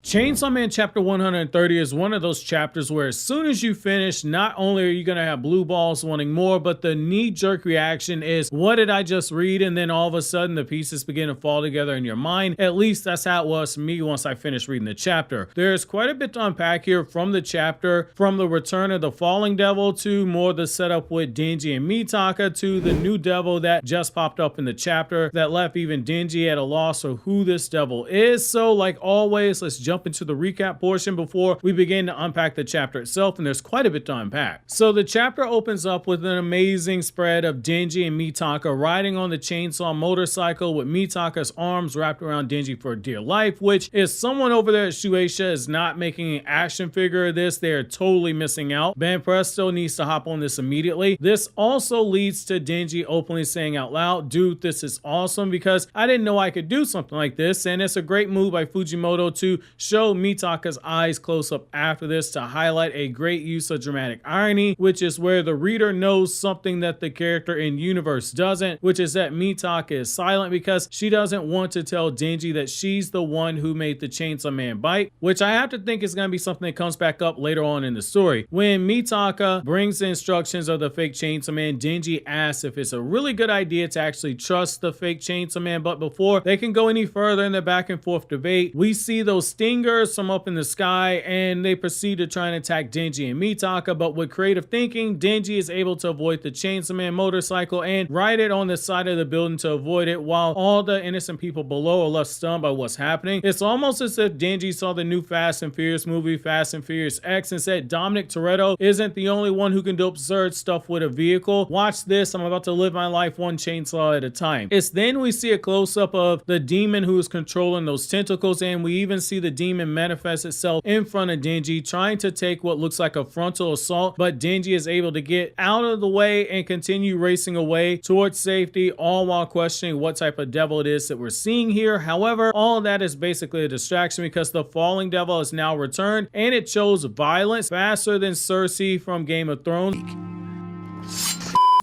Chainsaw Man chapter 130 is one of those chapters where as soon as you finish, not only are you going to have blue balls wanting more, but the knee-jerk reaction is, what did I just read? And then all of a sudden the pieces begin to fall together in your mind. At least that's how it was for me once I finished reading the chapter. There's quite a bit to unpack here from the chapter, from the return of the falling devil to more the setup with Denji and Mitaka to the new devil that just popped up in the chapter that left even Denji at a loss of who this devil is. So like always, let's jump into the recap portion before we begin to unpack the chapter itself, and there's quite a bit to unpack. So the chapter opens up with an amazing spread of Denji and Mitaka riding on the chainsaw motorcycle with Mitaka's arms wrapped around Denji for dear life, which is someone over there at Shueisha is not making an action figure of this. They are totally missing out. Banpresto needs to hop on this immediately. This also leads to Denji openly saying out loud, dude, this is awesome because I didn't know I could do something like this, and it's a great move by Fujimoto to show Mitaka's eyes close up after this to highlight a great use of dramatic irony, which is where the reader knows something that the character in universe doesn't, which is that Mitaka is silent because she doesn't want to tell Denji that she's the one who made the Chainsaw Man bite, which I have to think is going to be something that comes back up later on in the story. When Mitaka brings the instructions of the fake Chainsaw Man, Denji asks if it's a really good idea to actually trust the fake Chainsaw Man, but before they can go any further in the back and forth debate, we see those stingers from up in the sky and they proceed to try and attack Denji and Mitaka, but with creative thinking, Denji is able to avoid the Chainsaw Man motorcycle and ride it on the side of the building to avoid it, while all the innocent people below are left stunned by what's happening. It's almost as if Denji saw the new Fast and Furious movie, Fast and Furious X, and said Dominic Toretto isn't the only one who can do absurd stuff with a vehicle. Watch this, I'm about to live my life one chainsaw at a time. It's then we see a close-up of the demon who is controlling those tentacles, and we even see the demon manifest itself in front of Denji, trying to take what looks like a frontal assault, but Denji is able to get out of the way and continue racing away towards safety, all while questioning what type of devil it is that we're seeing here. However, all of that is basically a distraction because the falling devil has now returned and it shows violence faster than Cersei from Game of Thrones,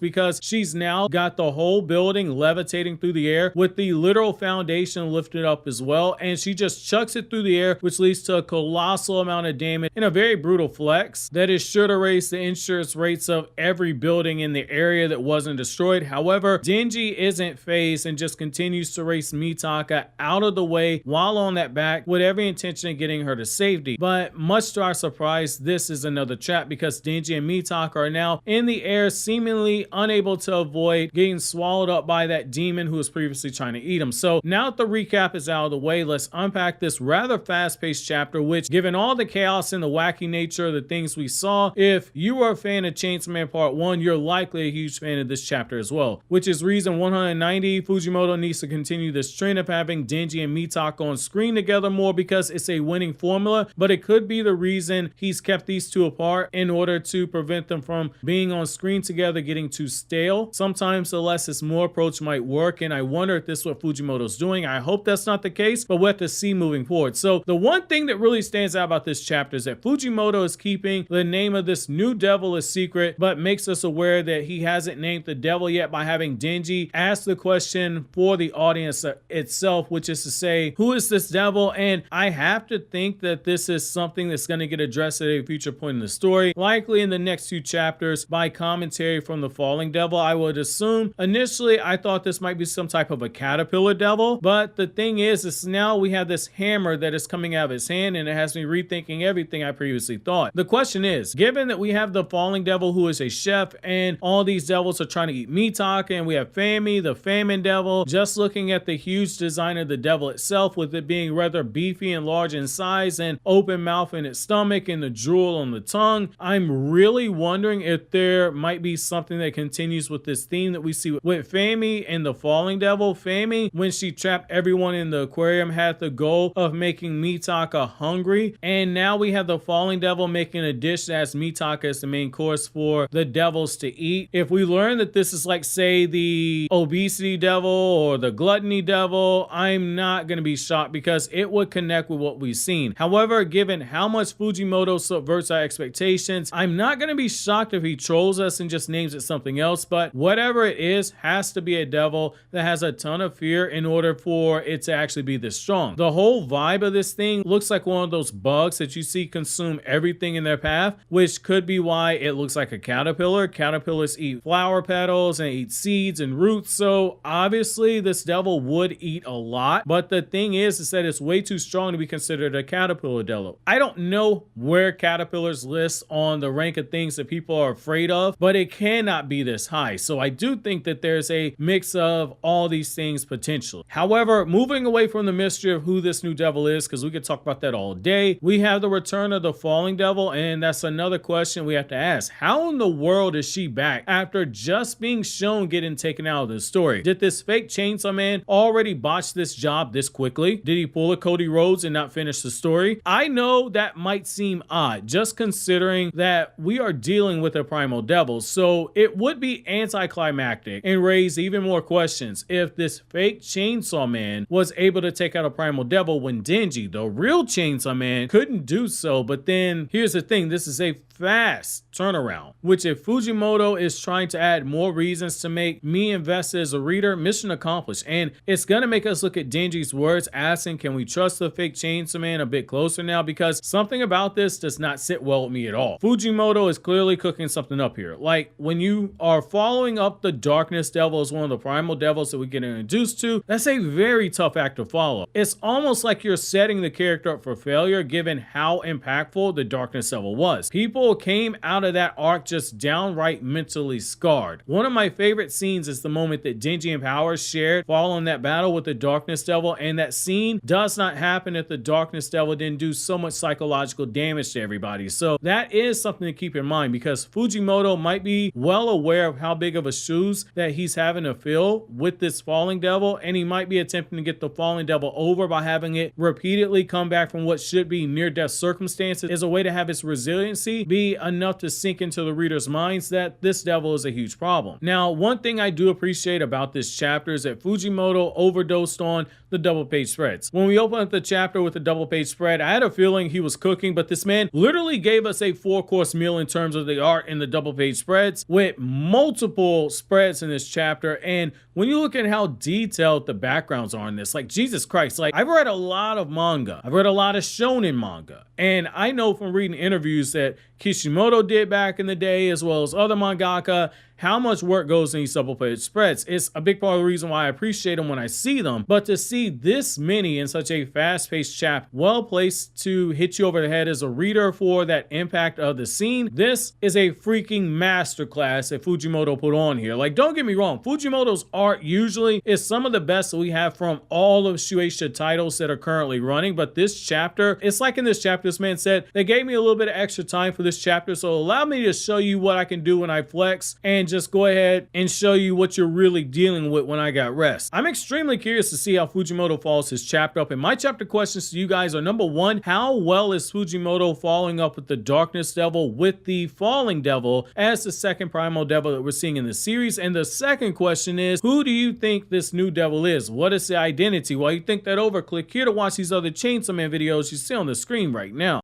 because she's now got the whole building levitating through the air with the literal foundation lifted up as well, and she just chucks it through the air, which leads to a colossal amount of damage in a very brutal flex that is sure to raise the insurance rates of every building in the area that wasn't destroyed. However, Denji isn't phased and just continues to race Mitaka out of the way while on that back with every intention of getting her to safety. But much to our surprise, this is another trap because Denji and Mitaka are now in the air, seemingly unable to avoid getting swallowed up by that demon who was previously trying to eat him. So now that the recap is out of the way, let's unpack this rather fast-paced chapter, which, given all the chaos and the wacky nature of the things we saw, if you were a fan of Chainsaw Man Part 1, you're likely a huge fan of this chapter as well, which is reason 190 Fujimoto needs to continue this trend of having Denji and Mitaka on screen together more because it's a winning formula, but it could be the reason he's kept these two apart in order to prevent them from being on screen together getting too stale. Sometimes the less is more approach might work, and I wonder if this is what Fujimoto's doing. I hope that's not the case, but we'll have to see moving forward. So the one thing that really stands out about this chapter is that Fujimoto is keeping the name of this new devil a secret, but makes us aware that he hasn't named the devil yet by having Denji ask the question for the audience itself, which is to say, who is this devil? And I have to think that this is something that's going to get addressed at a future point in the story, likely in the next few chapters by commentary from the falling devil. I would assume initially I thought this might be some type of a caterpillar devil, but the thing is now we have this hammer that is coming out of his hand, and it has me rethinking everything I previously thought. The question is, given that we have the falling devil who is a chef and all these devils are trying to eat Mitaka, and we have Fami, the famine devil, just looking at the huge design of the devil itself, with it being rather beefy and large in size and open mouth in its stomach and the drool on the tongue, I'm really wondering if there might be something that continues with this theme that we see with Fami and the falling devil. Fami, when she trapped everyone in the aquarium, had the goal of making Mitaka hungry, and now we have the falling devil making a dish that has Mitaka as the main course for the devils to eat. If we learn that this is like, say, the obesity devil or the gluttony devil, I'm not going to be shocked because it would connect with what we've seen. However, given how much Fujimoto subverts our expectations, I'm not going to be shocked if he trolls us and just names it something something else, but whatever it is has to be a devil that has a ton of fear in order for it to actually be this strong. The whole vibe of this thing looks like one of those bugs that you see consume everything in their path, which could be why it looks like a caterpillar. Caterpillars eat flower petals and eat seeds and roots, so obviously this devil would eat a lot, but the thing is that it's way too strong to be considered a caterpillar devil. I don't know where caterpillars list on the rank of things that people are afraid of, but it cannot be this high. So I do think that there's a mix of all these things potentially. However, moving away from the mystery of who this new devil is, because we could talk about that all day, we have the return of the falling devil, and that's another question we have to ask. How in the world is she back after just being shown getting taken out of the story? Did this fake Chainsaw Man already botch this job this quickly? Did he pull a Cody Rhodes and not finish the story? I know that might seem odd, just considering that we are dealing with a primal devil, so it would be anticlimactic and raise even more questions if this fake Chainsaw Man was able to take out a primal devil when Denji, the real Chainsaw Man, couldn't do so. But then here's the thing, this is a fast turnaround, which if Fujimoto is trying to add more reasons to make me invested as a reader, mission accomplished. And it's gonna make us look at Denji's words asking, can we trust the fake Chainsaw Man a bit closer now? Because something about this does not sit well with me at all. Fujimoto is clearly cooking something up here. Like, when you are following up the Darkness Devil as one of the primal devils that we get introduced to, that's a very tough act to follow. It's almost like you're setting the character up for failure given how impactful the Darkness Devil was. People came out of that arc just downright mentally scarred. One of my favorite scenes is the moment that Denji and Powers shared following that battle with the Darkness Devil, and that scene does not happen if the Darkness Devil didn't do so much psychological damage to everybody. So that is something to keep in mind, because Fujimoto might be well aware of how big of a shoes that he's having to fill with this falling devil, and he might be attempting to get the falling devil over by having it repeatedly come back from what should be near-death circumstances as a way to have its resiliency be enough to sink into the reader's minds that this devil is a huge problem. Now, one thing I do appreciate about this chapter is that Fujimoto overdosed on the double page spreads. When we opened up the chapter with a double page spread, I had a feeling he was cooking, but this man literally gave us a 4-course meal in terms of the art in the double page spreads, with multiple spreads in this chapter. And when you look at how detailed the backgrounds are in this, like, Jesus Christ, like, I've read a lot of manga. I've read a lot of shonen manga, and I know from reading interviews that Kishimoto did back in the day, as well as other mangaka, how much work goes in these double-page spreads. It's a big part of the reason why I appreciate them when I see them, but to see this many in such a fast-paced chapter, well-placed to hit you over the head as a reader for that impact of the scene, this is a freaking masterclass that Fujimoto put on here. Like, don't get me wrong, Fujimoto's art usually is some of the best that we have from all of Shueisha titles that are currently running, but this chapter, it's like in this chapter, this man said, they gave me a little bit of extra time for this chapter, so allow me to show you what I can do when I flex, and just go ahead and show you what you're really dealing with when I got rest. I'm extremely curious to see how Fujimoto follows his chapter up, and my chapter questions to you guys are, number one, how well is Fujimoto following up with the Darkness Devil with the Falling Devil as the second primal devil that we're seeing in the series? And the second question is, who do you think this new devil is? What is the identity? While you think that over, click here to watch these other Chainsaw Man videos you see on the screen right now.